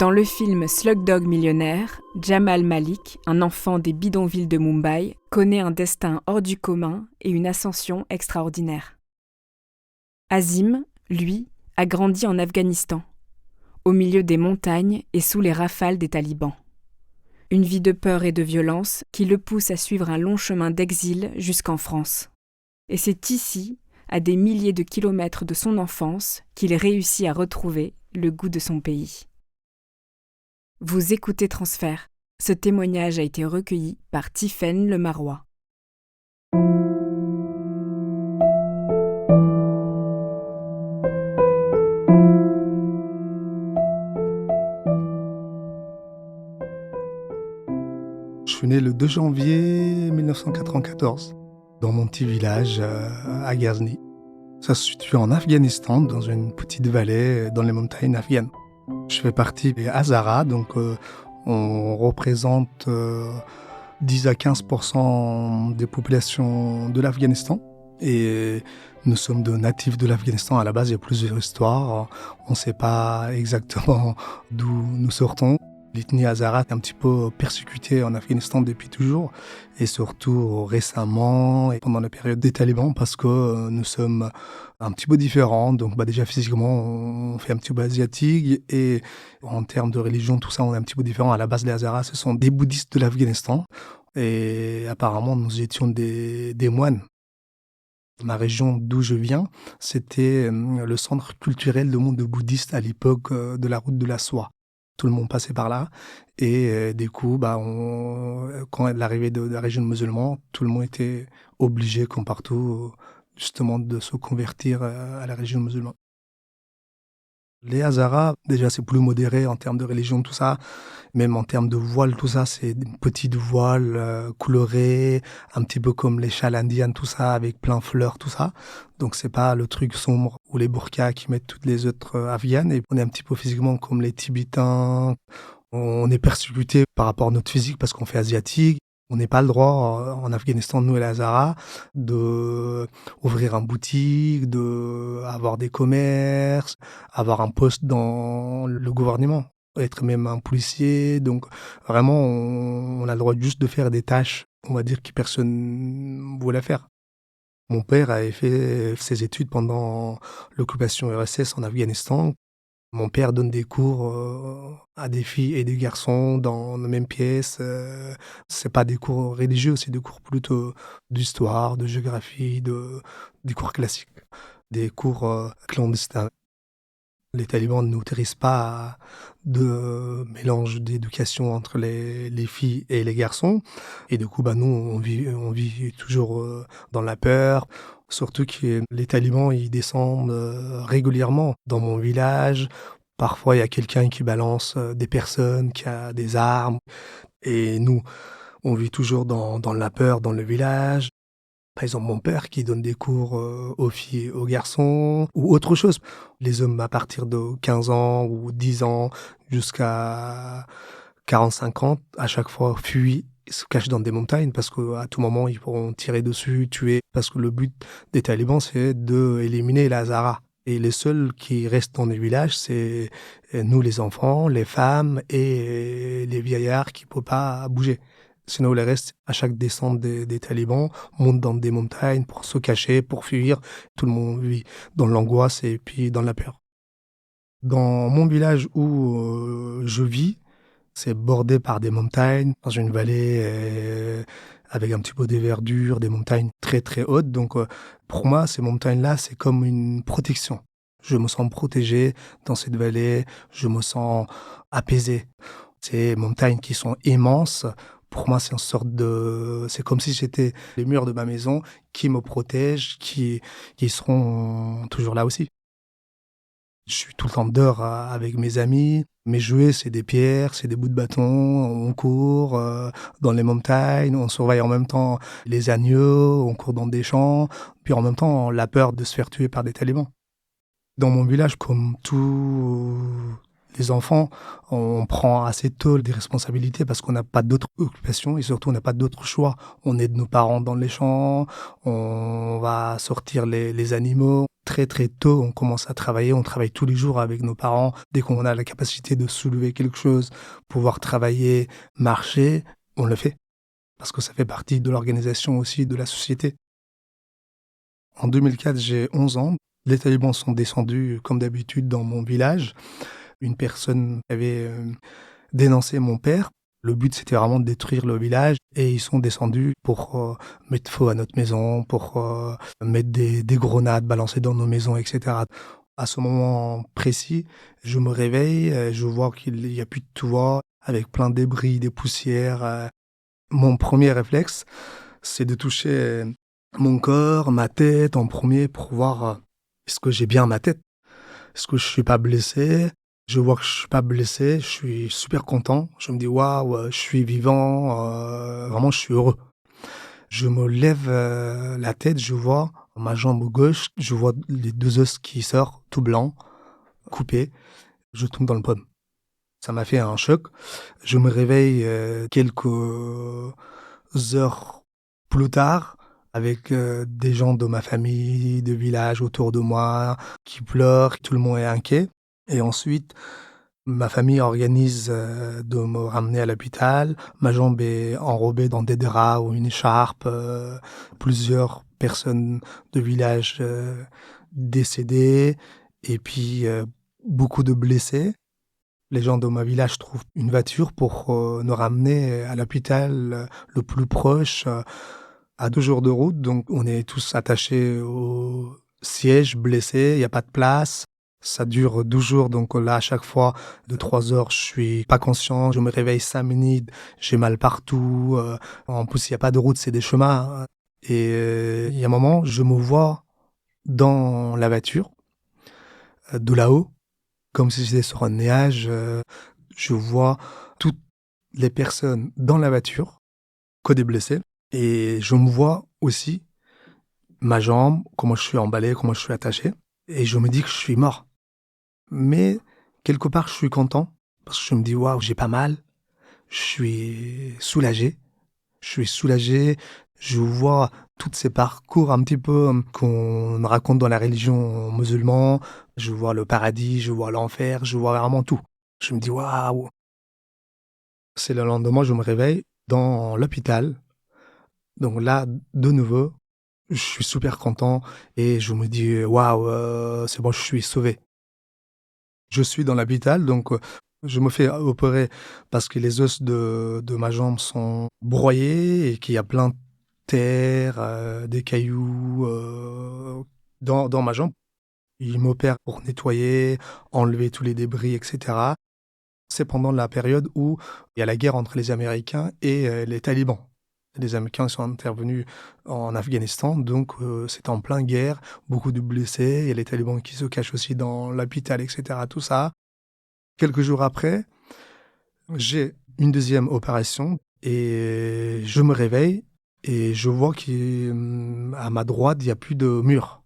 Dans le film Slumdog Millionnaire, Jamal Malik, un enfant des bidonvilles de Mumbai, connaît un destin hors du commun et une ascension extraordinaire. Azim, lui, a grandi en Afghanistan, au milieu des montagnes et sous les rafales des talibans. Une vie de peur et de violence qui le pousse à suivre un long chemin d'exil jusqu'en France. Et c'est ici, à des milliers de kilomètres de son enfance, qu'il réussit à retrouver le goût de son pays. Vous écoutez Transfert. Ce témoignage a été recueilli par Tiffaine Le Marois. Je suis né le 2 janvier 1994 dans mon petit village à Ghazni. Ça se situe en Afghanistan, dans une petite vallée dans les montagnes afghanes. Je fais partie des Hazaras, donc on représente 10 à 15% des populations de l'Afghanistan. Et nous sommes de natifs de l'Afghanistan. À la base, il y a plusieurs histoires. On ne sait pas exactement d'où nous sortons. L'ethnie Hazara est un petit peu persécutée en Afghanistan depuis toujours, et surtout récemment, et pendant la période des talibans, parce que nous sommes un petit peu différents. Donc déjà physiquement, on fait un petit peu asiatique, et en termes de religion, tout ça, on est un petit peu différent. À la base, les Hazaras, ce sont des bouddhistes de l'Afghanistan, et apparemment, nous étions des moines. Ma région d'où je viens, c'était le centre culturel de monde bouddhiste à l'époque de la route de la soie. Tout le monde passait par là, et du coup, quand l'arrivée de la région musulmane, tout le monde était obligé, comme partout, justement, de se convertir à la religion musulmane. Les Hazaras, déjà, c'est plus modéré en termes de religion, tout ça. Même en termes de voile, tout ça, c'est une petite voile colorée, un petit peu comme les châles indiennes, tout ça, avec plein de fleurs, tout ça. Donc, c'est pas le truc sombre ou les burqas qui mettent toutes les autres afghanes. Et on est un petit peu physiquement comme les Tibétains. On est persécuté par rapport à notre physique parce qu'on fait asiatique. On n'a pas le droit, en Afghanistan, nous et les Hazaras, d'ouvrir une boutique, d'avoir des commerces, avoir un poste dans le gouvernement, être même un policier. Donc, vraiment, on a le droit juste de faire des tâches, on va dire, que personne ne voulait faire. Mon père avait fait ses études pendant l'occupation RSS en Afghanistan. Mon père donne des cours à des filles et des garçons dans la même pièce. C'est pas des cours religieux, c'est des cours plutôt d'histoire, de géographie, des cours classiques, des cours clandestins. Les talibans n'autorisent pas de mélange d'éducation entre les filles et les garçons. Et du coup, nous, on vit toujours dans la peur. Surtout que les talibans, ils descendent régulièrement dans mon village. Parfois, il y a quelqu'un qui balance des personnes, qui a des armes. Et nous, on vit toujours dans la peur dans le village. Par exemple, mon père qui donne des cours aux filles et aux garçons, ou autre chose. Les hommes à partir de 15 ans ou 10 ans jusqu'à 45 ans, à chaque fois, fuient, se cachent dans des montagnes parce qu'à tout moment, ils pourront tirer dessus, tuer. Parce que le but des talibans, c'est d'éliminer les Hazaras. Et les seuls qui restent dans les villages, c'est nous, les enfants, les femmes et les vieillards qui ne peuvent pas bouger. Sinon, le reste, à chaque descente des talibans, monte dans des montagnes pour se cacher, pour fuir. Tout le monde vit dans l'angoisse et puis dans la peur. Dans mon village où je vis, c'est bordé par des montagnes, dans une vallée avec un petit peu de verdure, des montagnes très très hautes. Donc pour moi, ces montagnes-là, c'est comme une protection. Je me sens protégé dans cette vallée, je me sens apaisé. Ces montagnes qui sont immenses, pour moi, c'est une sorte c'est comme si c'était les murs de ma maison qui me protègent, qui seront toujours là aussi. Je suis tout le temps dehors avec mes amis. Mes jouets, c'est des pierres, c'est des bouts de bâton. On court dans les montagnes, on surveille en même temps les agneaux, on court dans des champs. Puis en même temps, on a peur de se faire tuer par des talibans. Dans mon village, comme tous les enfants, on prend assez tôt des responsabilités parce qu'on n'a pas d'autres occupations et surtout on n'a pas d'autres choix. On aide nos parents dans les champs, on va sortir les animaux. très très tôt, on commence à travailler. On travaille tous les jours avec nos parents. Dès qu'on a la capacité de soulever quelque chose, pouvoir travailler, marcher, on le fait. Parce que ça fait partie de l'organisation aussi de la société. En 2004, j'ai 11 ans. Les talibans sont descendus, comme d'habitude, dans mon village. Une personne avait dénoncé mon père. Le but, c'était vraiment de détruire le village. Et ils sont descendus pour mettre feu à notre maison, pour mettre des grenades balancées dans nos maisons, etc. À ce moment précis, je me réveille, je vois qu'il n'y a plus de toit, avec plein de débris, des poussières. Mon premier réflexe, c'est de toucher mon corps, ma tête en premier pour voir est-ce que j'ai bien ma tête? Est-ce que je suis pas blessé? Je vois que je suis pas blessé, je suis super content. Je me dis waouh, je suis vivant, vraiment je suis heureux. Je me lève la tête, je vois ma jambe gauche, je vois les deux os qui sortent, tout blanc, coupés. Je tombe dans le pomme. Ça m'a fait un choc. Je me réveille quelques heures plus tard avec des gens de ma famille, de village autour de moi qui pleurent, tout le monde est inquiet. Et ensuite, ma famille organise de me ramener à l'hôpital. Ma jambe est enrobée dans des draps ou une écharpe. Plusieurs personnes de village décédées et puis beaucoup de blessés. Les gens de ma village trouvent une voiture pour nous ramener à l'hôpital le plus proche, à 2 jours de route. Donc, on est tous attachés au siège, blessés, il n'y a pas de place. Ça dure 12 jours, donc là, à chaque fois, de 3 heures, je suis pas conscient. Je me réveille 5 minutes, j'ai mal partout. En plus, il n'y a pas de route, c'est des chemins. Et il y a un moment, je me vois dans la voiture, de là-haut, comme si j'étais sur un nuage. Je vois toutes les personnes dans la voiture, que des blessés. Et je me vois aussi ma jambe, comment je suis emballé, comment je suis attaché. Et je me dis que je suis mort. Mais quelque part, je suis content parce que je me dis, waouh, j'ai pas mal. Je suis soulagé. Je suis soulagé. Je vois tous ces parcours un petit peu qu'on raconte dans la religion musulmane. Je vois le paradis, je vois l'enfer, je vois vraiment tout. Je me dis, waouh. C'est le lendemain, je me réveille dans l'hôpital. Donc là, de nouveau, je suis super content et je me dis, waouh, c'est bon, je suis sauvé. Je suis dans l'hôpital, donc je me fais opérer parce que les os de ma jambe sont broyés et qu'il y a plein de terre, des cailloux dans ma jambe. Ils m'opèrent pour nettoyer, enlever tous les débris, etc. C'est pendant la période où il y a la guerre entre les Américains et les talibans. Les Américains sont intervenus en Afghanistan, donc c'est en pleine guerre, beaucoup de blessés, il y a les talibans qui se cachent aussi dans l'hôpital, etc. Tout ça. Quelques jours après, j'ai une deuxième opération et je me réveille et je vois qu'à ma droite, il n'y a plus de mur.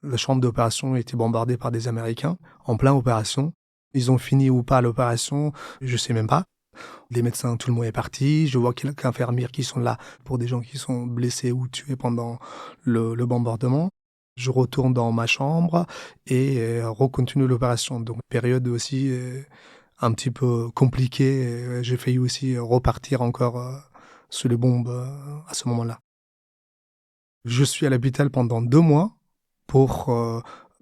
La chambre d'opération a été bombardée par des Américains en pleine opération. Ils ont fini ou pas l'opération, je sais même pas. Les médecins, tout le monde est parti. Je vois quelques infirmières qui sont là pour des gens qui sont blessés ou tués pendant le bombardement. Je retourne dans ma chambre et recontinue l'opération. Donc, période aussi un petit peu compliquée. J'ai failli aussi repartir encore sous les bombes à ce moment-là. Je suis à l'hôpital pendant 2 mois pour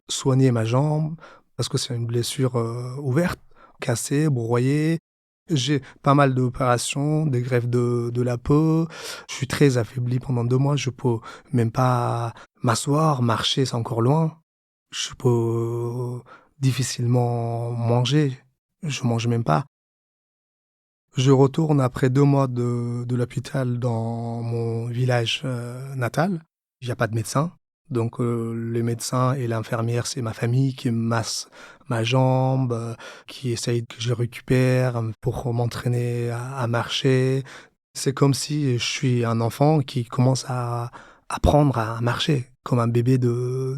soigner ma jambe parce que c'est une blessure ouverte, cassée, broyée. J'ai pas mal d'opérations, des greffes de la peau. Je suis très affaibli pendant 2 mois. Je peux même pas m'asseoir, marcher, c'est encore loin. Je peux difficilement manger. Je mange même pas. Je retourne après 2 mois de l'hôpital dans mon village natal. Il n'y a pas de médecin. Donc le médecin et l'infirmière, c'est ma famille qui me masse ma jambe, qui essaye que je récupère pour m'entraîner à marcher. C'est comme si je suis un enfant qui commence à apprendre à marcher, comme un bébé de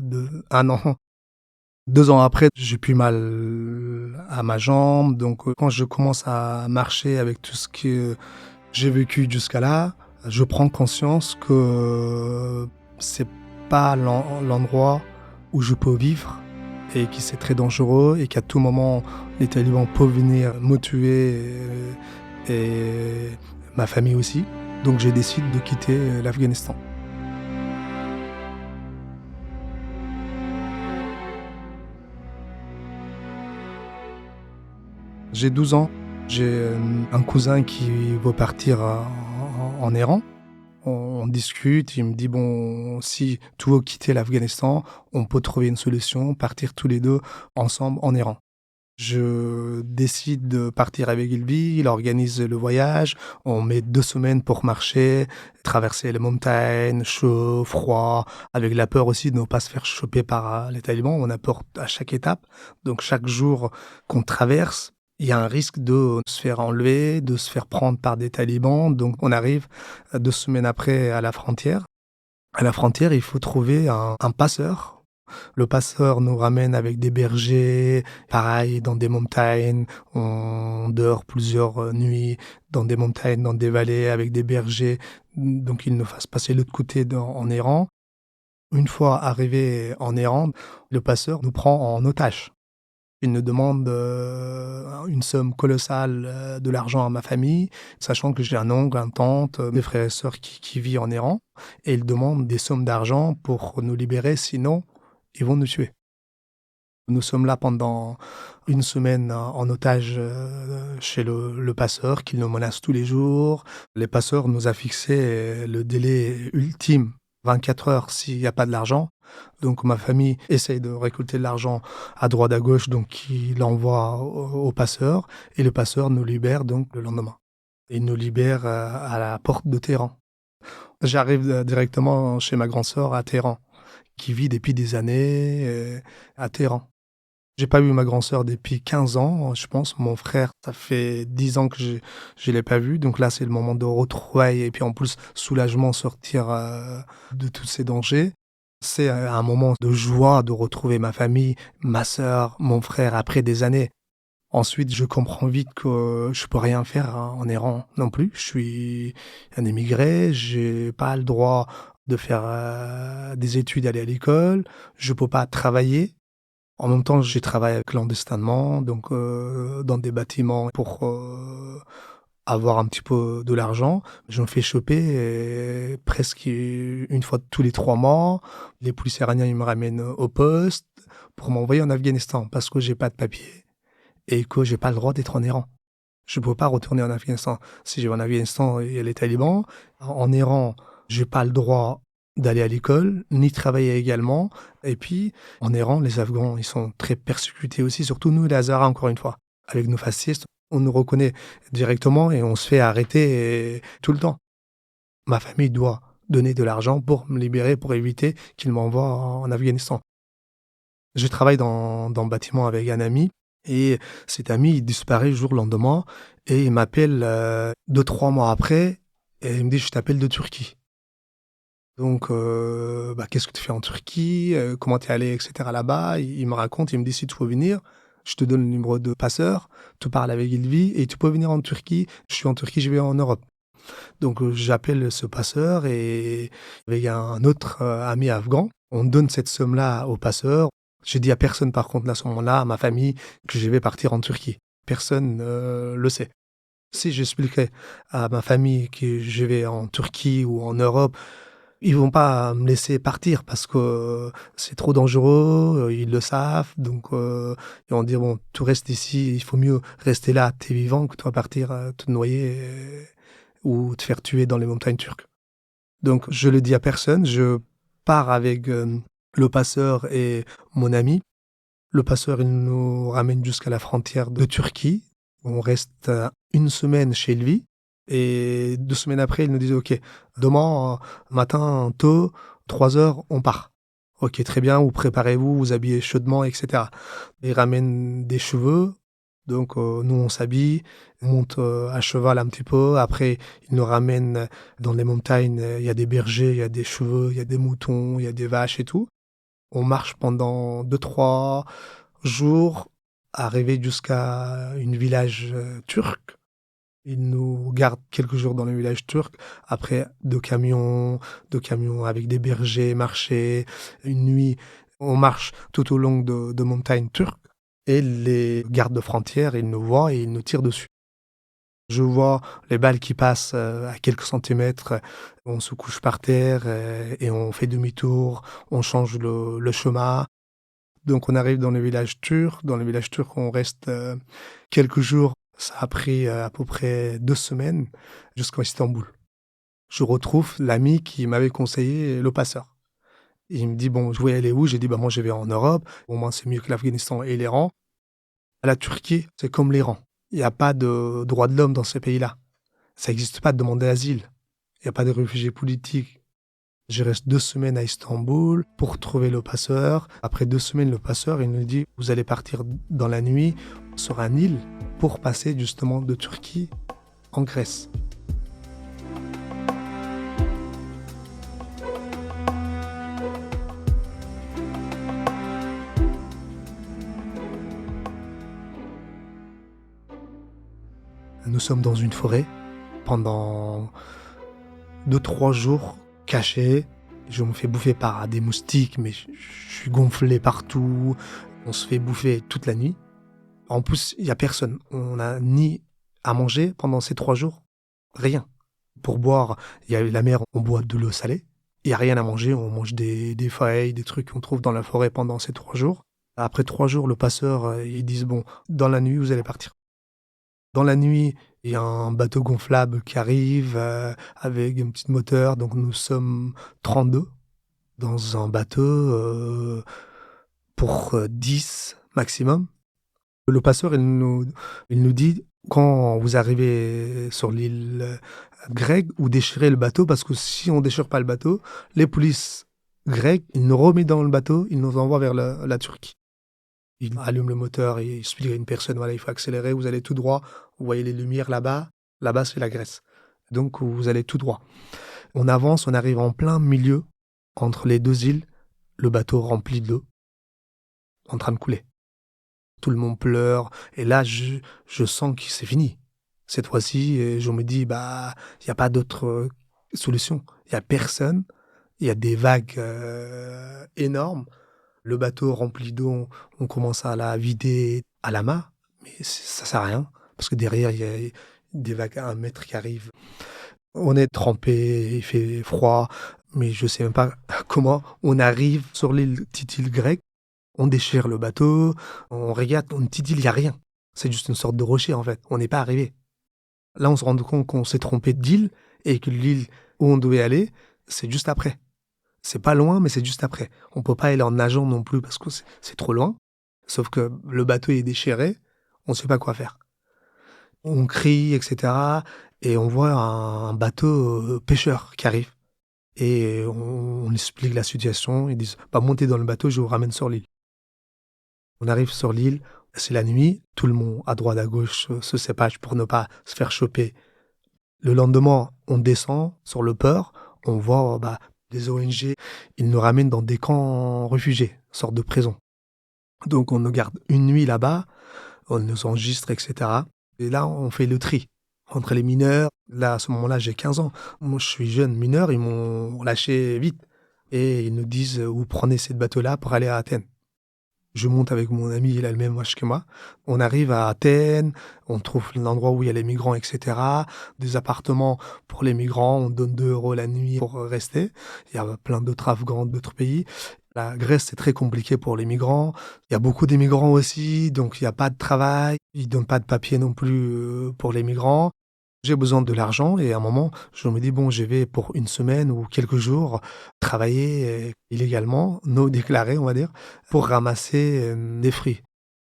1 an. 2 ans après, j'ai plus mal à ma jambe. Donc quand je commence à marcher avec tout ce que j'ai vécu jusqu'à là, je prends conscience que c'est pas l'endroit où je peux vivre et qui c'est très dangereux et qu'à tout moment les talibans peuvent venir me tuer et ma famille aussi. Donc j'ai décidé de quitter l'Afghanistan. J'ai 12 ans. J'ai un cousin qui veut partir en Iran. On discute, il me dit, bon, si tu veux quitter l'Afghanistan, on peut trouver une solution, partir tous les deux ensemble en Iran. Je décide de partir avec lui, il organise le voyage, on met 2 semaines pour marcher, traverser les montagnes, chaud, froid, avec la peur aussi de ne pas se faire choper par les talibans, on a peur à chaque étape. Donc chaque jour qu'on traverse, il y a un risque de se faire enlever, de se faire prendre par des talibans. Donc on arrive 2 semaines après à la frontière. À la frontière, il faut trouver un passeur. Le passeur nous ramène avec des bergers, pareil, dans des montagnes. On dort plusieurs nuits dans des montagnes, dans des vallées, avec des bergers. Donc il nous fasse passer l'autre côté en Iran. Une fois arrivé en Iran, le passeur nous prend en otage. Il nous demande une somme colossale de l'argent à ma famille, sachant que j'ai un oncle, une tante, des frères et sœurs qui vivent en Iran. Et il demande des sommes d'argent pour nous libérer, sinon ils vont nous tuer. Nous sommes là pendant 1 semaine en otage chez le passeur qui nous menace tous les jours. Les passeurs nous a fixé le délai ultime, 24 heures s'il n'y a pas de l'argent. Donc ma famille essaye de récolter de l'argent à droite à gauche, donc il l'envoie au passeur et le passeur nous libère donc le lendemain. Il nous libère à la porte de Téhéran. J'arrive directement chez ma grande sœur à Téhéran, qui vit depuis des années à Téhéran. J'ai pas vu ma grande sœur depuis 15 ans, je pense. Mon frère, ça fait 10 ans que je l'ai pas vu. Donc là, c'est le moment de retrouvailles et puis en plus, soulagement, sortir de tous ces dangers. C'est un moment de joie de retrouver ma famille, ma sœur, mon frère après des années. Ensuite, je comprends vite que je peux rien faire en Iran non plus. Je suis un émigré, j'ai pas le droit de faire des études, aller à l'école. Je peux pas travailler. En même temps, j'ai travaillé clandestinement, donc dans des bâtiments pour avoir un petit peu de l'argent. Je me fais choper presque une fois tous les 3 mois. Les policiers iraniens ils me ramènent au poste pour m'envoyer en Afghanistan parce que j'ai pas de papier et que j'ai pas le droit d'être en Iran. Je peux pas retourner en Afghanistan. Si je vais en Afghanistan, il y a les talibans. En Iran, j'ai pas le droit d'aller à l'école, ni travailler également. Et puis, en Iran, les Afghans, ils sont très persécutés aussi, surtout nous, les Hazaras, encore une fois. Avec nos fascistes, on nous reconnaît directement et on se fait arrêter tout le temps. Ma famille doit donner de l'argent pour me libérer, pour éviter qu'ils m'envoient en Afghanistan. Je travaille dans le bâtiment avec un ami et cet ami, il disparaît le jour le lendemain et il m'appelle 2-3 mois après et il me dit « Je t'appelle de Turquie ». Donc, qu'est-ce que tu fais en Turquie, comment tu es allé, etc. là-bas. Il me raconte, il me dit, si tu veux venir, je te donne le numéro de passeur, tu parles avec Ilvi et tu peux venir en Turquie. Je suis en Turquie, je vais en Europe. Donc, j'appelle ce passeur et avec un autre ami afghan, on donne cette somme-là au passeur. J'ai dit à personne, par contre, à ce moment-là, à ma famille, que je vais partir en Turquie. Personne le sait. Si j'expliquais à ma famille que je vais en Turquie ou en Europe, ils vont pas me laisser partir parce que c'est trop dangereux, ils le savent. Donc, ils vont dire, bon, tu restes ici, il faut mieux rester là, t'es vivant, que toi partir te noyer ou te faire tuer dans les montagnes turques. Donc, je le dis à personne, je pars avec le passeur et mon ami. Le passeur, il nous ramène jusqu'à la frontière de Turquie. On reste 1 semaine chez lui. Et 2 semaines après, il nous disait, OK, demain, matin, tôt, 3 heures, on part. OK, très bien, vous préparez-vous, vous habillez chaudement, etc. Il ramène des cheveux. Donc, nous, on s'habille, on monte à cheval un petit peu. Après, il nous ramène dans les montagnes. Il y a des bergers, il y a des chevaux, il y a des moutons, il y a des vaches et tout. On marche pendant 2-3 jours, arrivé jusqu'à un village turc. Il nous garde quelques jours dans le village turc. Après, 2 camions avec des bergers, marcher. Une nuit, On marche tout au long de montagnes turques et les gardes de frontières, ils nous voient et ils nous tirent dessus. Je vois les balles qui passent à quelques centimètres. On se couche par terre et on fait demi-tour, on change le chemin. Donc on arrive dans le village turc. Dans le village turc, on reste quelques jours. Ça a pris à peu près 2 semaines jusqu'à Istanbul. Je retrouve l'ami qui m'avait conseillé le passeur. Il me dit, bon, je voulais aller où? J'ai dit, bah, moi, je vais en Europe. Au moins, c'est mieux que l'Afghanistan et l'Iran. La Turquie, c'est comme l'Iran. Il n'y a pas de droits de l'homme dans ces pays-là. Ça n'existe pas de demander asile. Il n'y a pas de réfugiés politiques. Je reste 2 semaines à Istanbul pour trouver le passeur. Après 2 semaines, le passeur, il nous dit, vous allez partir dans la nuit sur un île pour passer justement de Turquie en Grèce. Nous sommes dans une forêt pendant 2-3 jours cachés. Je me fais bouffer par des moustiques, mais je suis gonflé partout. On se fait bouffer toute la nuit. En plus, il n'y a personne. On n'a ni à manger pendant ces 3 jours, rien. Pour boire, il y a la mer, on boit de l'eau salée. Il n'y a rien à manger, on mange des feuilles, des trucs qu'on trouve dans la forêt pendant ces 3 jours. Après 3 jours, le passeur, ils disent, bon, dans la nuit, vous allez partir. Dans la nuit, il y a un bateau gonflable qui arrive avec un petit moteur. Donc nous sommes 32 dans un bateau pour 10 maximum. Le passeur, il nous dit, quand vous arrivez sur l'île grecque, vous déchirez le bateau, parce que si on ne déchire pas le bateau, les polices grecques, ils nous remettent dans le bateau, ils nous envoient vers la Turquie. Il allume le moteur et il explique à une personne, voilà, il faut accélérer, vous allez tout droit, vous voyez les lumières là-bas, là-bas c'est la Grèce. Donc vous allez tout droit. On avance, on arrive en plein milieu, entre les 2 îles, le bateau rempli d'eau, en train de couler. Tout le monde pleure, et là je sens que c'est fini. Cette fois-ci, je me dis, bah, il n'y a pas d'autre solution. Il n'y a personne, il y a des vagues énormes. Le bateau rempli d'eau, on commence à la vider à la main, mais ça sert à rien, parce que derrière, il y a des vagues à 1 mètre qui arrivent. On est trempé, il fait froid, mais je sais même pas comment on arrive sur l'île, petite île grecque. On déchire le bateau, on regarde, une petite île, il n'y a rien. C'est juste une sorte de rocher, en fait. On n'est pas arrivé. Là, on se rend compte qu'on s'est trompé d'île et que l'île où on devait aller, c'est juste après. C'est pas loin, mais c'est juste après. On peut pas aller en nageant non plus parce que c'est trop loin. Sauf que le bateau est déchiré, on ne sait pas quoi faire. On crie, etc. Et on voit un bateau pêcheur qui arrive. Et on explique la situation. Ils disent, bah, montez dans le bateau, je vous ramène sur l'île. On arrive sur l'île, c'est la nuit. Tout le monde, à droite, à gauche, se sépare pour ne pas se faire choper. Le lendemain, on descend sur le port. On voit, bah, des ONG, ils nous ramènent dans des camps réfugiés, sorte de prison. Donc on nous garde une nuit là-bas, on nous enregistre, etc. Et là, on fait le tri entre les mineurs. Là, à ce moment-là, j'ai 15 ans. Moi, je suis jeune mineur, ils m'ont lâché vite. Et ils nous disent, vous prenez ce bateau-là pour aller à Athènes. Je monte avec mon ami, il a le même âge que moi. On arrive à Athènes, on trouve l'endroit où il y a les migrants, etc. Des appartements pour les migrants, on donne 2 € la nuit pour rester. Il y a plein d'autres Afghans d'autres pays. La Grèce, c'est très compliqué pour les migrants. Il y a beaucoup d'immigrants aussi, donc il n'y a pas de travail. Ils ne donnent pas de papier non plus pour les migrants. J'ai besoin de l'argent et à un moment, je me dis, bon, je vais pour 1 semaine ou quelques jours travailler illégalement, non déclaré, on va dire, pour ramasser des fruits.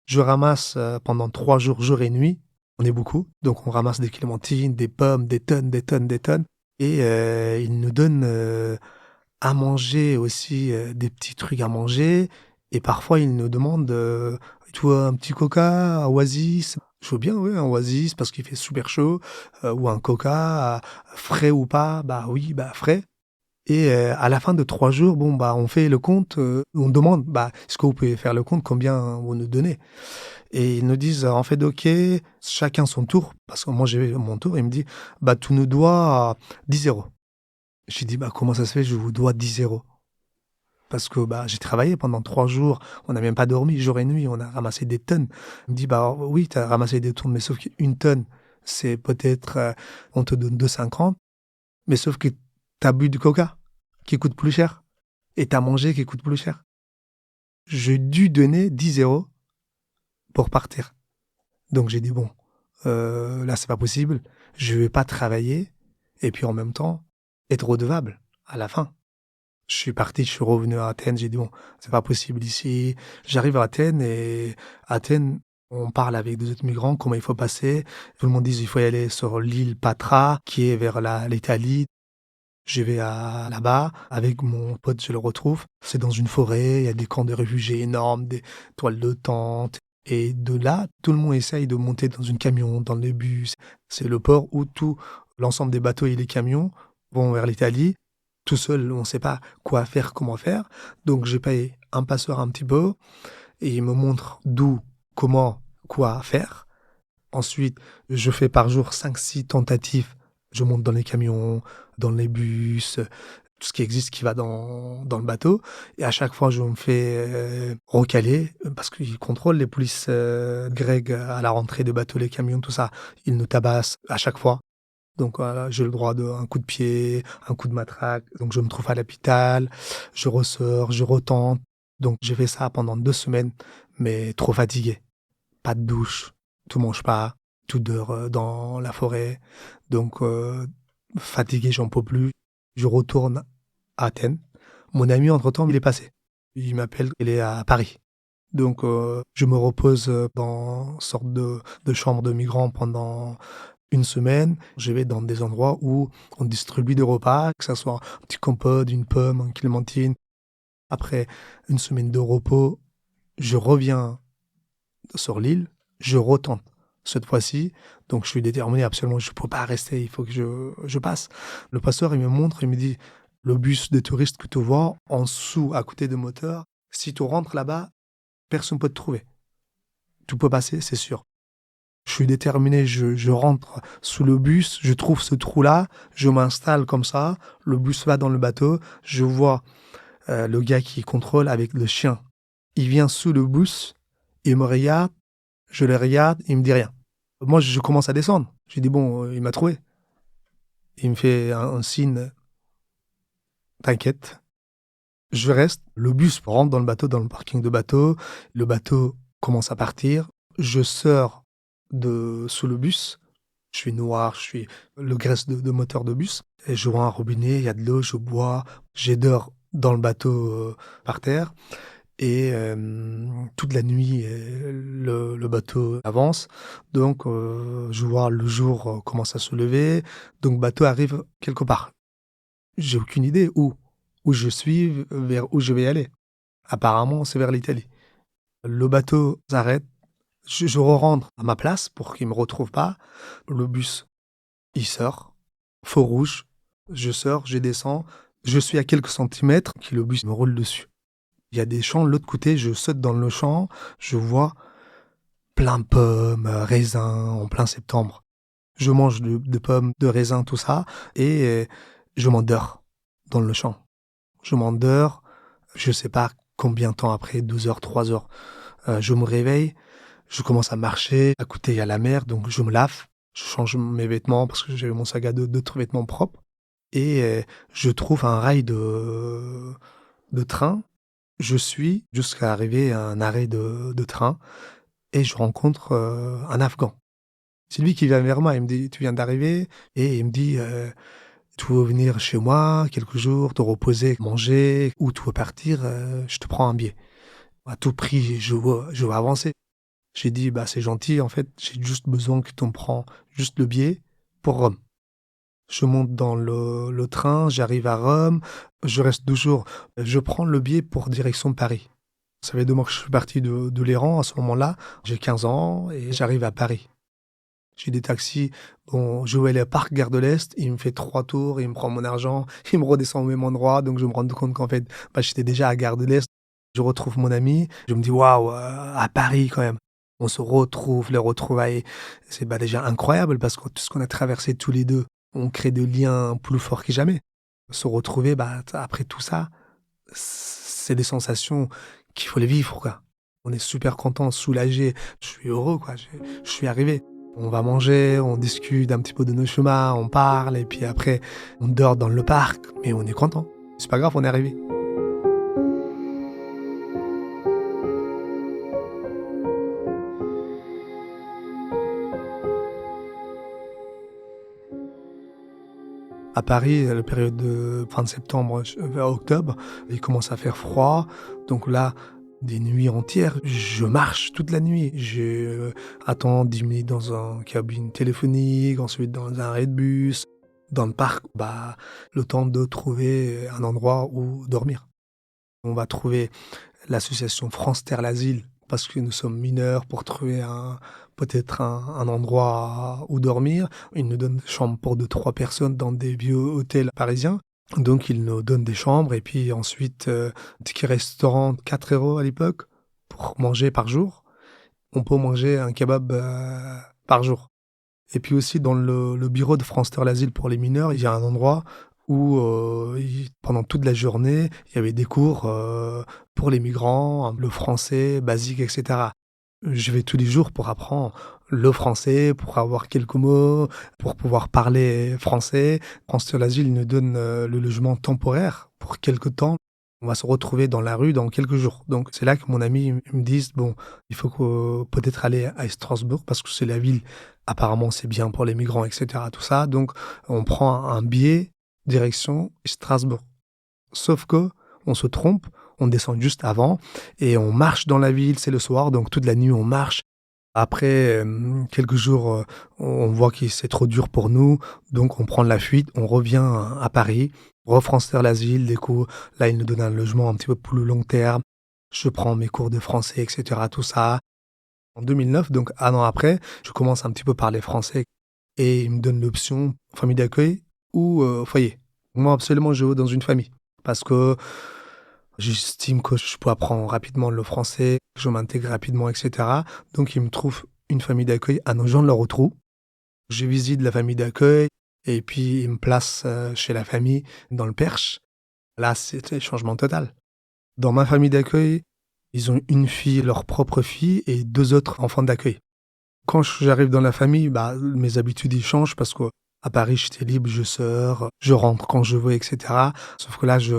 Je ramasse pendant 3 jours, jour et nuit. On est beaucoup, donc on ramasse des clémentines, des pommes, des tonnes, des tonnes, des tonnes. Et ils nous donnent à manger aussi, des petits trucs à manger. Et parfois, ils nous demandent, tu vois, un petit coca, un oasis. Je veux bien, oui, un oasis parce qu'il fait super chaud, ou un coca, frais ou pas, bah oui, bah frais. Et à la fin de 3 jours, bon, bah on fait le compte, on demande, bah, est-ce que vous pouvez faire le compte, combien vous nous donnez? Et ils nous disent, en fait, ok, chacun son tour, parce que moi j'ai mon tour, il me dit, bah tu nous dois 10 €. J'ai dit, bah comment ça se fait, je vous dois 10 €? Parce que j'ai travaillé pendant 3 jours, on n'a même pas dormi jour et nuit, on a ramassé des tonnes. Il me dit, oui, tu as ramassé des tonnes, mais sauf qu'une tonne, c'est peut-être, on te donne 2,50, mais sauf que tu as bu du coca, qui coûte plus cher, et tu as mangé qui coûte plus cher. J'ai dû donner 10 € pour partir. Donc j'ai dit, bon, là, c'est pas possible, je vais pas travailler, et puis en même temps, être redevable à la fin. Je suis parti, je suis revenu à Athènes, j'ai dit, bon, c'est pas possible ici. J'arrive à Athènes, et Athènes, on parle avec des autres migrants, comment il faut passer. Tout le monde dit, il faut y aller sur l'île Patra, qui est vers l'Italie. Je vais là-bas, avec mon pote, je le retrouve. C'est dans une forêt, il y a des camps de réfugiés énormes, des toiles de tente. Et de là, tout le monde essaye de monter dans une camion, dans les bus. C'est le port où l'ensemble des bateaux et les camions vont vers l'Italie. Tout seul, on ne sait pas quoi faire, comment faire. Donc, j'ai payé un passeur un petit peu et il me montre d'où, comment, quoi faire. Ensuite, je fais par jour 5-6 tentatives. Je monte dans les camions, dans les bus, tout ce qui existe qui va dans le bateau. Et à chaque fois, je me fais recaler parce qu'ils contrôlent les polices grecques à la rentrée des bateaux, les camions, tout ça. Ils nous tabassent à chaque fois. Donc voilà, j'ai le droit d'un coup de pied, un coup de matraque. Donc je me trouve à l'hôpital, je ressors, je retente. Donc j'ai fait ça pendant 2 semaines, mais trop fatigué. Pas de douche, tout mange pas, tout dort dans la forêt. Donc fatigué, j'en peux plus. Je retourne à Athènes. Mon ami, entre-temps, il est passé. Il m'appelle, il est à Paris. Donc je me repose dans une sorte de chambre de migrants pendant 1 semaine. Je vais dans des endroits où on distribue des repas, que ce soit un petit compote, une pomme, une clémentine. Après 1 semaine de repos, je reviens sur l'île, je retente cette fois-ci. Donc je suis déterminé, absolument, je ne peux pas rester, il faut que je passe. Le pasteur, il me montre, il me dit, le bus de touristes que tu vois, en dessous, à côté du moteur, si tu rentres là-bas, personne ne peut te trouver. Tu peux passer, c'est sûr. Je suis déterminé, je rentre sous le bus, je trouve ce trou-là, je m'installe comme ça, le bus va dans le bateau, je vois le gars qui contrôle avec le chien. Il vient sous le bus, il me regarde, je le regarde, il me dit rien. Moi, je commence à descendre. J'ai dit, bon, il m'a trouvé. Il me fait un signe, t'inquiète. Je reste, le bus rentre dans le bateau, dans le parking de bateau, le bateau commence à partir, je sors sous le bus, je suis noir, je suis le graisse de moteur de bus, et je vois un robinet, il y a de l'eau, je bois, j'ai dors dans le bateau par terre, et toute la nuit, le bateau avance, donc je vois le jour commence à se lever, donc le bateau arrive quelque part. J'ai aucune idée où je suis, vers où je vais aller. Apparemment, c'est vers l'Italie. Le bateau s'arrête. Je re-rentre à ma place pour qu'il ne me retrouve pas. Le bus, il sort. Feu rouge. Je sors, je descends. Je suis à quelques centimètres, que le bus me roule dessus. Il y a des champs de l'autre côté. Je saute dans le champ. Je vois plein de pommes, raisins, en plein septembre. Je mange de pommes, de raisins, tout ça. Et je m'endors dans le champ. Je m'endors. Je ne sais pas combien de temps après, 12 heures, 3 heures. Je me réveille. Je commence à marcher. À côté, il y a la mer, donc je me lave. Je change mes vêtements parce que j'avais mon sac à dos, d'autres vêtements propres. Et je trouve un rail de train. Je suis jusqu'à arriver à un arrêt de train et je rencontre un Afghan. C'est lui qui vient vers moi. Il me dit, tu viens d'arriver? Et il me dit, tu veux venir chez moi quelques jours, te reposer, manger, ou tu veux partir, je te prends un billet. À tout prix, je veux avancer. J'ai dit, c'est gentil, en fait, j'ai juste besoin que tu me prends juste le billet pour Rome. Je monte dans le train, j'arrive à Rome, je reste 2 jours. Je prends le billet pour direction Paris. Ça fait 2 mois que je suis parti de l'Iran à ce moment-là. J'ai 15 ans et j'arrive à Paris. J'ai des taxis. Bon, je vais aller à Parc Gare de l'Est, il me fait 3 tours, il me prend mon argent, il me redescend au même endroit, donc je me rends compte qu'en fait, j'étais déjà à Gare de l'Est. Je retrouve mon ami, je me dis, waouh, à Paris quand même. On se retrouve, les retrouvailles, c'est déjà incroyable parce que tout ce qu'on a traversé tous les deux, on crée des liens plus forts que jamais. Se retrouver, après tout ça, c'est des sensations qu'il faut les vivre, quoi. On est super content, soulagé. Je suis heureux, quoi. Je suis arrivé. On va manger, on discute un petit peu de nos chemins, on parle, et puis après, on dort dans le parc, mais on est content. C'est pas grave, on est arrivé. À Paris, la période de fin de septembre vers octobre, il commence à faire froid. Donc là, des nuits entières, je marche toute la nuit. Attends 10 minutes dans un cabine téléphonique, ensuite dans un arrêt de bus, dans le parc, le temps de trouver un endroit où dormir. On va trouver l'association France Terre l'Asile parce que nous sommes mineurs pour trouver peut-être un endroit où dormir. Ils nous donnent des chambres pour 2-3 personnes dans des vieux hôtels parisiens. Donc ils nous donnent des chambres et puis ensuite, ticket restaurant 4 € à l'époque pour manger par jour. On peut manger un kebab par jour. Et puis aussi dans le bureau de France Terre l'Asile pour les mineurs, il y a un endroit où pendant toute la journée, il y avait des cours pour les migrants, le français basique, etc. Je vais tous les jours pour apprendre le français, pour avoir quelques mots, pour pouvoir parler français. France Terre l'Asile nous donne le logement temporaire pour quelques temps. On va se retrouver dans la rue dans quelques jours. Donc c'est là que mon ami me dit, bon, il faut peut-être aller à Strasbourg parce que c'est la ville, apparemment c'est bien pour les migrants, etc. Tout ça. Donc on prend un billet direction Strasbourg. Sauf que on se trompe, on descend juste avant et on marche dans la ville, c'est le soir, donc toute la nuit on marche. Après quelques jours, on voit que c'est trop dur pour nous, donc on prend la fuite, on revient à Paris, France Terre l'Asile, du coup, là ils nous donnent un logement un petit peu plus long terme, je prends mes cours de français, etc., tout ça. En 2009, donc un an après, je commence un petit peu à parler français et ils me donnent l'option famille d'accueil ou foyer. Moi, absolument, je veux dans une famille parce que j'estime que je peux apprendre rapidement le français, que je m'intègre rapidement, etc. Donc, ils me trouvent une famille d'accueil à Nogent-le-Rotrou. Je visite la famille d'accueil et puis ils me placent chez la famille dans le Perche. Là, c'est un changement total. Dans ma famille d'accueil, ils ont une fille, leur propre fille, et 2 autres enfants d'accueil. Quand j'arrive dans la famille, mes habitudes ils changent parce que à Paris, j'étais libre, je sors, je rentre quand je veux, etc. Sauf que là, je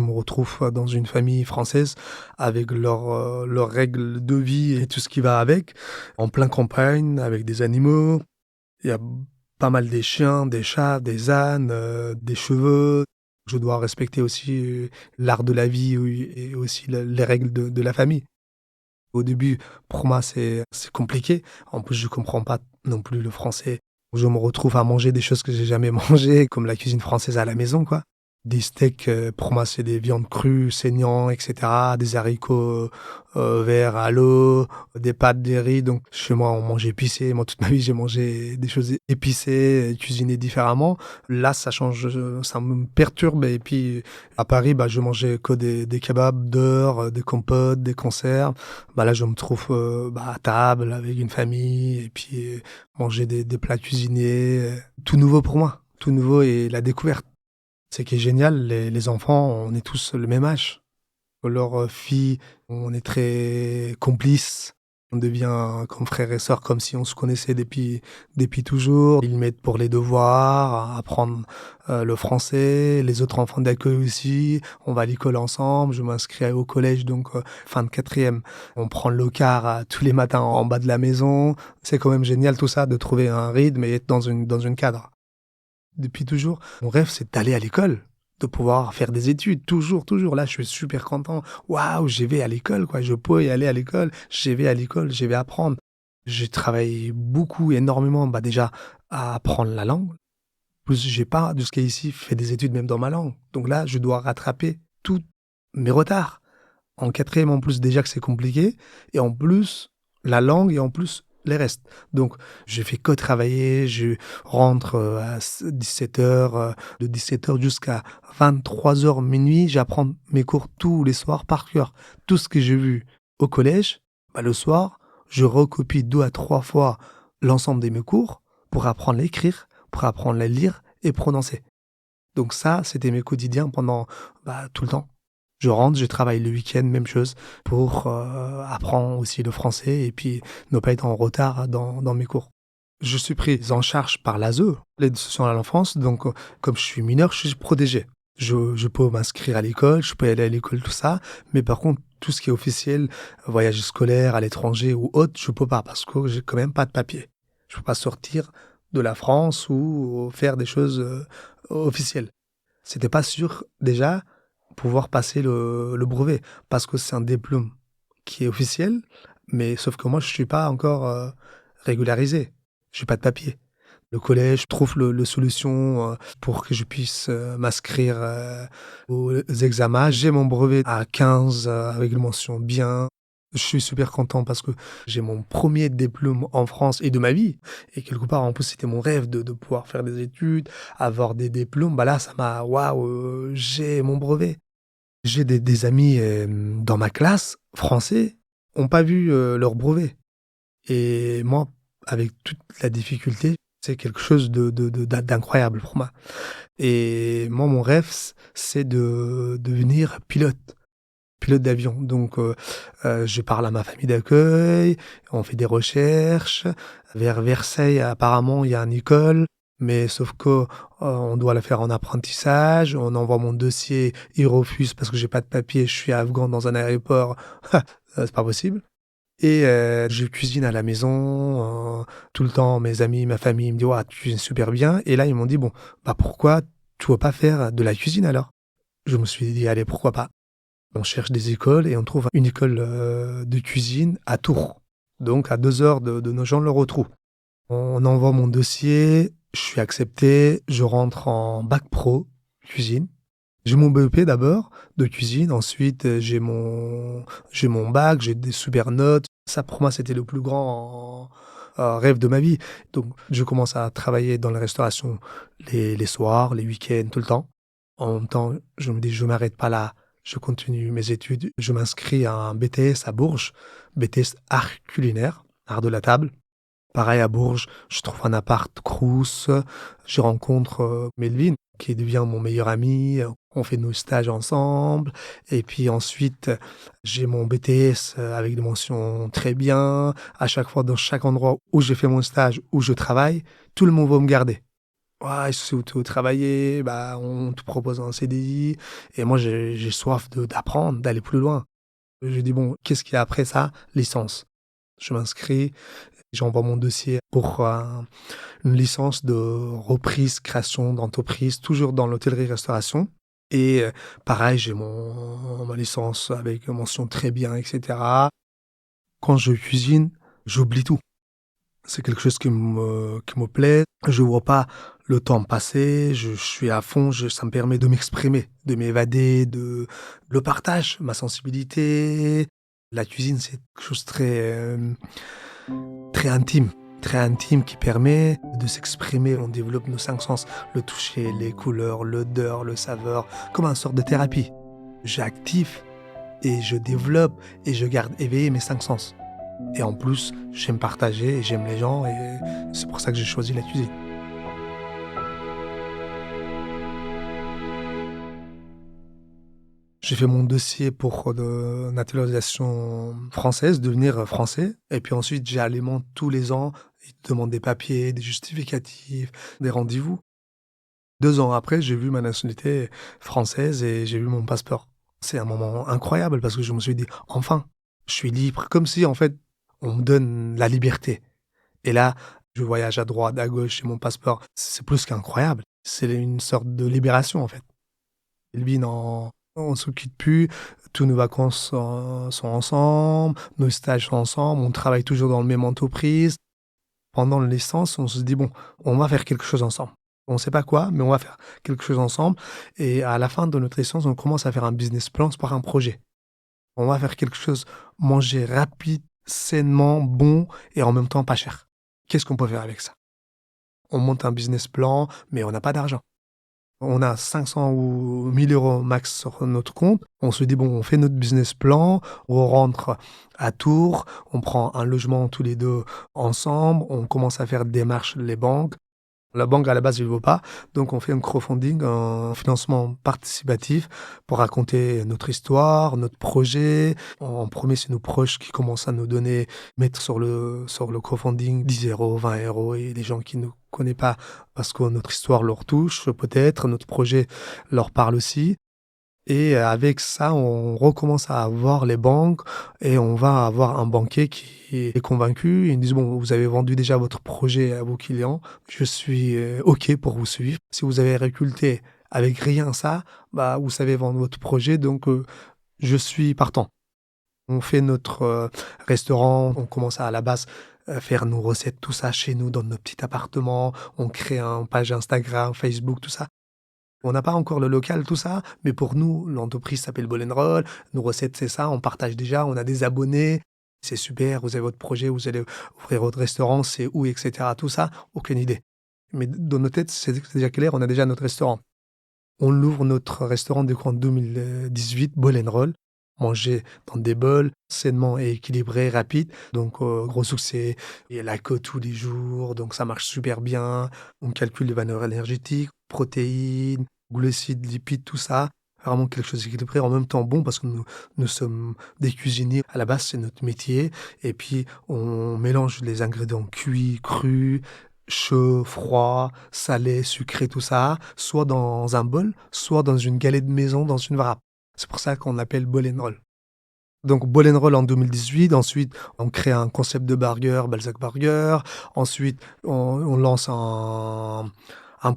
me retrouve dans une famille française avec leurs règles de vie et tout ce qui va avec, en plein campagne, avec des animaux. Il y a pas mal des chiens, des chats, des ânes, des chevaux. Je dois respecter aussi l'art de la vie et aussi les règles de la famille. Au début, pour moi, c'est compliqué. En plus, je comprends pas non plus le français. Je me retrouve à manger des choses que j'ai jamais mangées, comme la cuisine française à la maison, quoi. Des steaks, pour moi, c'est des viandes crues, saignants, etc. Des haricots verts à l'eau, des pâtes, des riz. Donc, chez moi, on mange épicé. Moi, toute ma vie, j'ai mangé des choses épicées, cuisinées différemment. Là, ça change, ça me perturbe. Et puis, à Paris, je mangeais que des kebabs dehors, des compotes, des conserves. Là, je me trouve à table avec une famille et puis manger des plats cuisinés. Tout nouveau pour moi. Tout nouveau et la découverte. Ce qui est génial, les enfants, on est tous le même âge. Leurs filles, on est très complices. On devient comme frères et sœurs, comme si on se connaissait depuis toujours. Ils m'aident pour les devoirs, à apprendre le français. Les autres enfants d'accueil aussi. On va à l'école ensemble. Je m'inscris au collège, donc fin de 4e. On prend le car tous les matins en bas de la maison. C'est quand même génial tout ça, de trouver un rythme et être dans une cadre. Depuis toujours, mon rêve, c'est d'aller à l'école, de pouvoir faire des études, toujours. Là, je suis super content. Waouh, je vais à l'école, quoi. Je peux y aller à l'école. Je vais à l'école, je vais apprendre. J'ai travaillé beaucoup, énormément, déjà, à apprendre la langue. Plus, j'ai pas, jusqu'à ici, fait des études même dans ma langue. Donc là, je dois rattraper tous mes retards. En 4e, en plus, déjà que c'est compliqué. Et en plus, la langue, et en plus, les restes. Donc, je fais que travailler, je rentre à 17h, de 17h jusqu'à 23h minuit, j'apprends mes cours tous les soirs par cœur. Tout ce que j'ai vu au collège, le soir, je recopie 2 à 3 fois l'ensemble de mes cours pour apprendre à écrire, pour apprendre à lire et prononcer. Donc ça, c'était mes quotidiens pendant tout le temps. Je rentre, je travaille le week-end, même chose, pour apprendre aussi le français et puis ne pas être en retard dans mes cours. Je suis pris en charge par l'ASE, l'aide sociale à l'enfance, donc comme je suis mineur, je suis protégé. Je peux m'inscrire à l'école, je peux aller à l'école, tout ça, mais par contre, tout ce qui est officiel, voyage scolaire à l'étranger ou autre, je peux pas parce que j'ai quand même pas de papier. Je peux pas sortir de la France ou faire des choses officielles. C'était pas sûr déjà pouvoir passer le brevet parce que c'est un diplôme qui est officiel, mais sauf que moi je suis pas encore régularisé. J'ai pas de papier. Le collège trouve le solution pour que je puisse m'inscrire aux examens. J'ai mon brevet à 15 avec une mention bien. Je suis super content parce que j'ai mon premier diplôme en France et de ma vie. Et quelque part, en plus, c'était mon rêve de pouvoir faire des études, avoir des diplômes. Bah là, ça m'a, waouh, j'ai mon brevet. J'ai des amis dans ma classe, français, n'ont pas vu leur brevet. Et moi, avec toute la difficulté, c'est quelque chose d'incroyable pour moi. Et moi, mon rêve, c'est de devenir pilote d'avion. Donc, je parle à ma famille d'accueil, on fait des recherches. Vers Versailles, apparemment, il y a une école, mais sauf que on doit la faire en apprentissage. On envoie mon dossier, ils refusent parce que j'ai pas de papier, je suis afghan dans un aéroport. C'est pas possible. Et je cuisine à la maison, tout le temps, mes amis, ma famille me disent «Ouah, tu cuisines super bien». Et là, ils m'ont dit «Bon, bah pourquoi tu veux pas faire de la cuisine alors?» Je me suis dit «Allez, pourquoi pas?» On cherche des écoles et on trouve une école de cuisine à Tours, donc à 2 heures de Nogent-le-Rotrou. On envoie mon dossier, je suis accepté, je rentre en bac pro cuisine. J'ai mon BEP d'abord de cuisine, ensuite j'ai mon bac, j'ai des super notes. Ça pour moi c'était le plus grand rêve de ma vie. Donc je commence à travailler dans la restauration les soirs, les week-ends, tout le temps. En même temps, je me dis je m'arrête pas là, je continue mes études. Je m'inscris à un BTS à Bourges, BTS art culinaire, art de la table. Pareil à Bourges, je trouve un appart Crous, je rencontre Melvin qui devient mon meilleur ami, on fait nos stages ensemble et puis ensuite j'ai mon BTS avec des mentions très bien. À chaque fois dans chaque endroit où j'ai fait mon stage, où je travaille, tout le monde va me garder. Ouais, je sais où tu veux travailler, bah on te propose un CDI et moi j'ai soif d'apprendre, d'aller plus loin. Je dis bon, qu'est-ce qu'il y a après ça? Licence. Je m'inscris. J'envoie mon dossier pour une licence de reprise, création d'entreprise, toujours dans l'hôtellerie-restauration. Et pareil, j'ai ma licence avec mention très bien, etc. Quand je cuisine, j'oublie tout. C'est quelque chose qui me plaît. Je vois pas le temps passer. Je suis à fond. Ça me permet de m'exprimer, de m'évader, le partage, ma sensibilité. La cuisine, c'est quelque chose de très intime qui permet de s'exprimer. On développe nos 5 sens, le toucher, les couleurs, l'odeur, le saveur, comme une sorte de thérapie. J'active et je développe et je garde éveillé mes 5 sens. Et en plus, j'aime partager et j'aime les gens et c'est pour ça que j'ai choisi la cuisine. J'ai fait mon dossier pour de naturalisation française, devenir français. Et puis ensuite, j'ai alimenté tous les ans. Ils te demandent des papiers, des justificatifs, des rendez-vous. 2 ans après, j'ai vu ma nationalité française et j'ai vu mon passeport. C'est un moment incroyable parce que je me suis dit, enfin, je suis libre. Comme si, en fait, on me donne la liberté. Et là, je voyage à droite, à gauche, j'ai mon passeport. C'est plus qu'incroyable. C'est une sorte de libération, en fait. Elvin, on ne se quitte plus, tous nos vacances sont ensemble, nos stages sont ensemble, on travaille toujours dans la même entreprise. Pendant la licence, on se dit, bon, on va faire quelque chose ensemble. On ne sait pas quoi, mais on va faire quelque chose ensemble. Et à la fin de notre licence, on commence à faire un business plan pour un projet. On va faire quelque chose, manger rapide, sainement, bon et en même temps pas cher. Qu'est-ce qu'on peut faire avec ça? On monte un business plan, mais on n'a pas d'argent. On a 500 ou 1000 euros max sur notre compte. On se dit, bon, on fait notre business plan, on rentre à Tours, on prend un logement tous les deux ensemble, on commence à faire des démarches les banques. La banque, à la base, ne veut pas. Donc, on fait un crowdfunding, un financement participatif pour raconter notre histoire, notre projet. En premier, c'est nos proches qui commencent à nous donner, mettre sur le crowdfunding 10 euros, 20 euros, et les gens qui ne nous connaissent pas parce que notre histoire leur touche, peut-être, notre projet leur parle aussi. Et avec ça, on recommence à avoir les banques et on va avoir un banquier qui est convaincu. Ils nous disent, bon, vous avez vendu déjà votre projet à vos clients, je suis OK pour vous suivre. Si vous avez récolté avec rien ça, bah, vous savez vendre votre projet, donc je suis partant. On fait notre restaurant, on commence à la base faire nos recettes, tout ça chez nous dans nos petits appartements. On crée une page Instagram, Facebook, tout ça. On n'a pas encore le local, tout ça, mais pour nous, l'entreprise s'appelle Ball Roll. Nos recettes, c'est ça, on partage déjà, on a des abonnés. C'est super, vous avez votre projet, vous allez ouvrir votre restaurant, c'est où, etc. Tout ça, aucune idée. Mais dans nos têtes, c'est déjà clair, on a déjà notre restaurant. On l'ouvre notre restaurant en 2018, Ball Roll. Manger dans des bols, sainement et équilibré, rapide. Donc, gros succès. Il y a la côte tous les jours, donc ça marche super bien. On calcule les valeurs énergétiques, protéines, glucides, lipides, tout ça. Vraiment quelque chose d'équilibré, en même temps bon, parce que nous sommes des cuisiniers. À la base, c'est notre métier. Et puis, on mélange les ingrédients cuits, crus, chaud, froid, salé, sucré, tout ça, soit dans un bol, soit dans une galette de maison, dans une wrap. C'est pour ça qu'on l'appelle Ball Roll. Donc Ball Roll en 2018, ensuite on crée un concept de burger, Balzac Burger, ensuite on lance un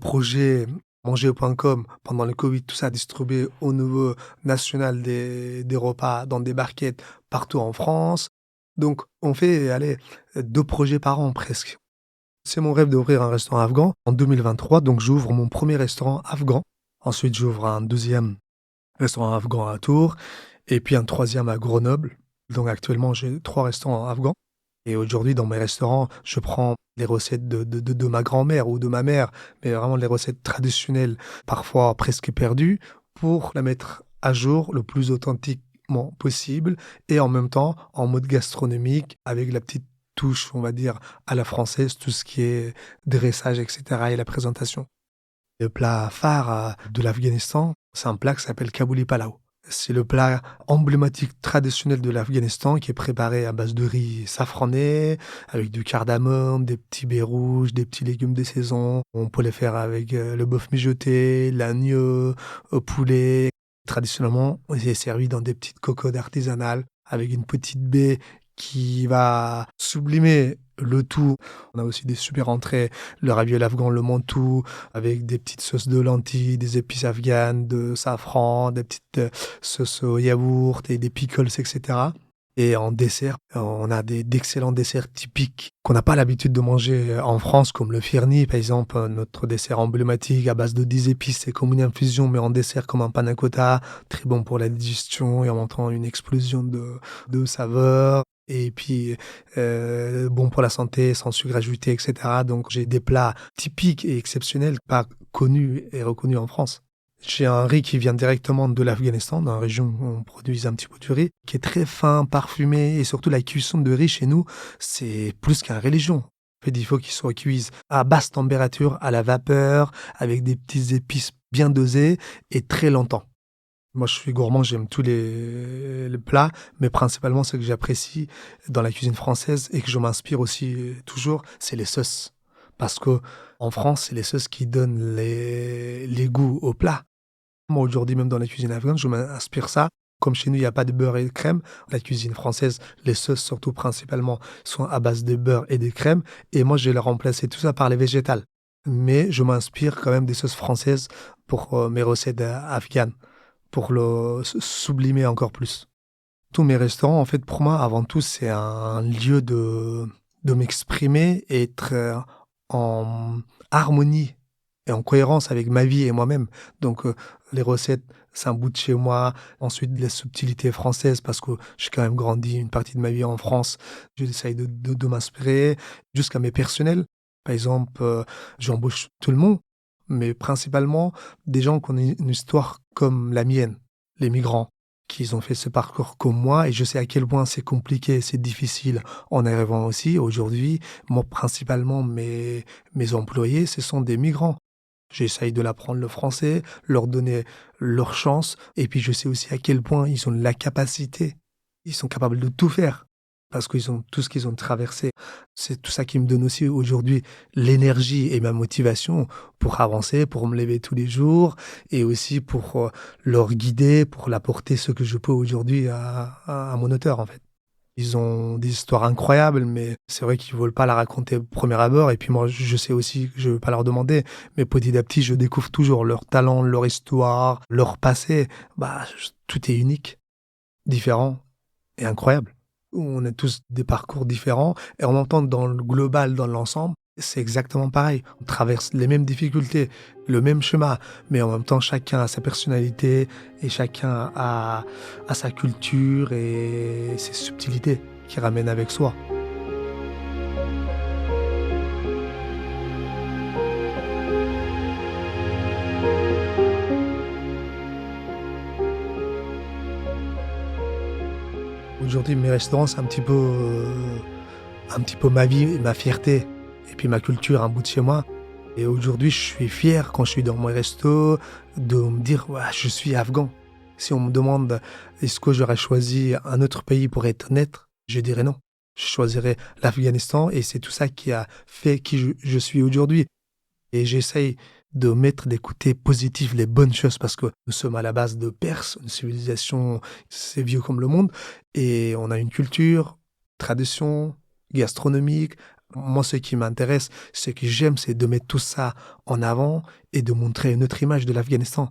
projet manger.com pendant le Covid, tout ça distribué au niveau national des repas dans des barquettes partout en France. Donc on fait, allez, 2 projets par an presque. C'est mon rêve d'ouvrir un restaurant afghan. En 2023, donc j'ouvre mon premier restaurant afghan. Ensuite j'ouvre un deuxième restaurant afghan à Tours, et puis un troisième à Grenoble. Donc actuellement, j'ai 3 restaurants afghans. Et aujourd'hui, dans mes restaurants, je prends les recettes de ma grand-mère ou de ma mère, mais vraiment les recettes traditionnelles, parfois presque perdues, pour la mettre à jour le plus authentiquement possible, et en même temps en mode gastronomique, avec la petite touche, on va dire, à la française, tout ce qui est dressage, etc., et la présentation. Le plat phare de l'Afghanistan, c'est un plat qui s'appelle Kabouli Palau. C'est le plat emblématique traditionnel de l'Afghanistan qui est préparé à base de riz safrané, avec du cardamome, des petits baies rouges, des petits légumes de saison. On peut les faire avec le bœuf mijoté, l'agneau, au poulet. Traditionnellement, c'est servi dans des petites cocottes artisanales avec une petite baie qui va sublimer le tout. On a aussi des super entrées, le ravioli afghan, le mantou, avec des petites sauces de lentilles, des épices afghanes, de safran, des petites sauces au yaourt et des pickles, etc. Et en dessert, on a d'excellents desserts typiques qu'on n'a pas l'habitude de manger en France, comme le firni, par exemple, notre dessert emblématique à base de 10 épices. C'est comme une infusion, mais en dessert comme un panna cotta, très bon pour la digestion et en même temps une explosion de saveurs. Et puis, bon pour la santé, sans sucre ajouté, etc. Donc, j'ai des plats typiques et exceptionnels, pas connus et reconnus en France. J'ai un riz qui vient directement de l'Afghanistan, dans la région où on produit un petit peu de riz, qui est très fin, parfumé, et surtout la cuisson de riz chez nous, c'est plus qu'une religion. En fait, il faut qu'il soit cuit à basse température, à la vapeur, avec des petites épices bien dosées et très longtemps. Moi, je suis gourmand, j'aime tous les plats, mais principalement, ce que j'apprécie dans la cuisine française et que je m'inspire aussi toujours, c'est les sauces. Parce que en France, c'est les sauces qui donnent les goûts au plat. Moi, aujourd'hui, même dans la cuisine afghane, je m'inspire ça. Comme chez nous, il n'y a pas de beurre et de crème, la cuisine française, les sauces, surtout principalement, sont à base de beurre et de crème. Et moi, je vais remplacer tout ça par les végétales. Mais je m'inspire quand même des sauces françaises pour mes recettes afghanes, pour le sublimer encore plus. Tous mes restaurants, en fait, pour moi, avant tout, c'est un lieu de m'exprimer et être en harmonie et en cohérence avec ma vie et moi-même. Donc, les recettes, c'est un bout de chez moi. Ensuite, les subtilités françaises, parce que j'ai quand même grandi une partie de ma vie en France. J'essaye de m'inspirer jusqu'à mes personnels. Par exemple, j'embauche tout le monde, mais principalement des gens qui ont une histoire comme la mienne, les migrants. qu'ils ont fait ce parcours comme moi et je sais à quel point c'est compliqué, c'est difficile en arrivant aussi. Aujourd'hui, moi, principalement, mes employés, ce sont des migrants. J'essaye de l'apprendre le français, leur donner leur chance et puis je sais aussi à quel point ils ont la capacité, ils sont capables de tout faire parce qu'ils ont tout ce qu'ils ont traversé. C'est tout ça qui me donne aussi aujourd'hui l'énergie et ma motivation pour avancer, pour me lever tous les jours et aussi pour leur guider, pour l'apporter ce que je peux aujourd'hui à mon auteur en fait. Ils ont des histoires incroyables, mais c'est vrai qu'ils ne veulent pas la raconter au premier abord. Et puis moi, je sais aussi que je ne veux pas leur demander. Mais petit à petit, je découvre toujours leur talent, leur histoire, leur passé. Tout est unique, différent et incroyable. On a tous des parcours différents. Et en même temps, dans le global, dans l'ensemble, c'est exactement pareil. On traverse les mêmes difficultés, le même chemin, mais en même temps, chacun a sa personnalité et chacun a sa culture et ses subtilités qu'il ramène avec soi. Aujourd'hui, mes restaurants, c'est un petit peu ma vie, ma fierté. Et puis ma culture, un bout de chez moi. Et aujourd'hui, je suis fier quand je suis dans mon resto de me dire ouais, je suis afghan. Si on me demande est-ce que j'aurais choisi un autre pays pour être honnête, je dirais non. Je choisirais l'Afghanistan et c'est tout ça qui a fait qui je suis aujourd'hui. Et j'essaye de mettre des côtés positifs, les bonnes choses, parce que nous sommes à la base de Perse, une civilisation, c'est vieux comme le monde, et on a une culture, tradition, gastronomique. Moi, ce qui m'intéresse, ce que j'aime, c'est de mettre tout ça en avant et de montrer une autre image de l'Afghanistan.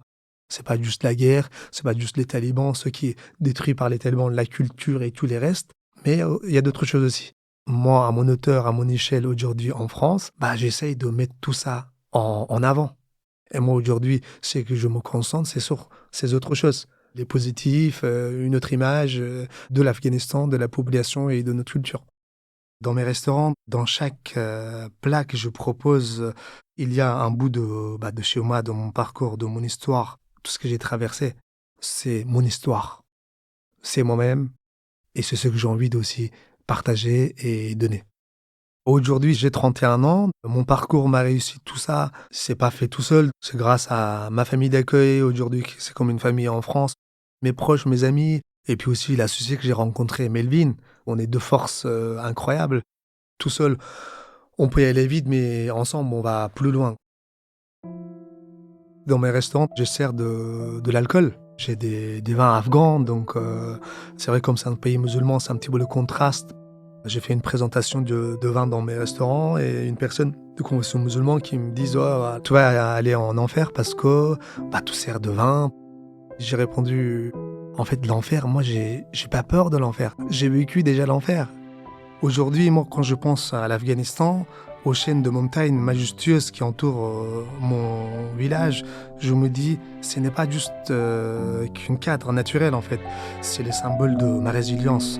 C'est pas juste la guerre, c'est pas juste les talibans, ce qui est détruit par les talibans, la culture et tous les restes, mais il y a d'autres choses aussi. Moi, à mon hauteur, à mon échelle aujourd'hui en France, j'essaye de mettre tout ça en avant. Et moi, aujourd'hui, ce que je me concentre, c'est sur ces autres choses. Les positifs, une autre image de l'Afghanistan, de la population et de notre culture. Dans mes restaurants, dans chaque plat que je propose, il y a un bout de chez moi, de mon parcours, de mon histoire. Tout ce que j'ai traversé, c'est mon histoire. C'est moi-même et c'est ce que j'ai envie d'aussi partager et donner. Aujourd'hui, j'ai 31 ans. Mon parcours m'a réussi tout ça. C'est pas fait tout seul. C'est grâce à ma famille d'accueil. Aujourd'hui, c'est comme une famille en France. Mes proches, mes amis. Et puis aussi l'associé que j'ai rencontré, Melvin. On est deux forces incroyables. Tout seul, on peut y aller vite, mais ensemble, on va plus loin. Dans mes restaurants, je sers de l'alcool. J'ai des vins afghans, donc c'est vrai comme c'est un pays musulman, c'est un petit peu le contraste. J'ai fait une présentation de vin dans mes restaurants et une personne de confession musulmane qui me dit oh, tu vas aller en enfer parce que tout sert de vin. J'ai répondu en fait l'enfer, moi j'ai pas peur de l'enfer. J'ai vécu déjà l'enfer. Aujourd'hui, moi quand je pense à l'Afghanistan, aux chaînes de montagnes majestueuses qui entourent mon village, je me dis ce n'est pas juste qu'un cadre naturel en fait, c'est le symbole de ma résilience.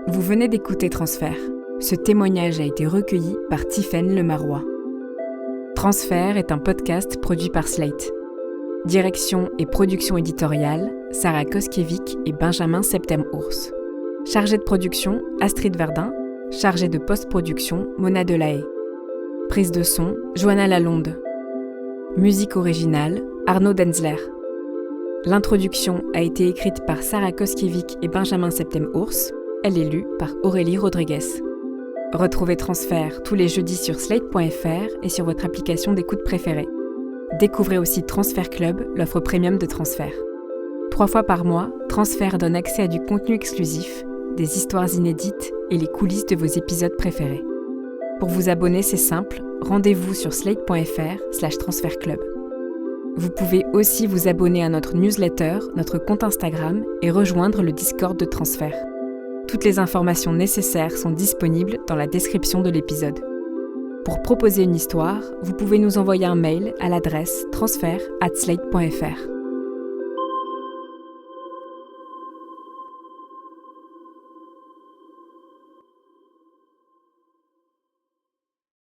Vous venez d'écouter Transfert. Ce témoignage a été recueilli par Tiffaine Lemarois. Transfert est un podcast produit par Slate. Direction et production éditoriale, Sarah Koskiewicz et Benjamin Septem-Ours. Chargé de production, Astrid Verdun. Chargé de post-production, Mona Delahaye. Prise de son, Johanna Lalonde. Musique originale, Arnaud Denzler. L'introduction a été écrite par Sarah Koskiewicz et Benjamin Septem-Ours. Elle est lue par Aurélie Rodriguez. Retrouvez Transfert tous les jeudis sur slate.fr et sur votre application d'écoute préférée. Découvrez aussi Transfert Club, l'offre premium de Transfert. 3 fois par mois, Transfert donne accès à du contenu exclusif, des histoires inédites et les coulisses de vos épisodes préférés. Pour vous abonner, c'est simple, rendez-vous sur slate.fr/transfertclub. Vous pouvez aussi vous abonner à notre newsletter, notre compte Instagram et rejoindre le Discord de Transfert. Toutes les informations nécessaires sont disponibles dans la description de l'épisode. Pour proposer une histoire, vous pouvez nous envoyer un mail à l'adresse transfert@slate.fr.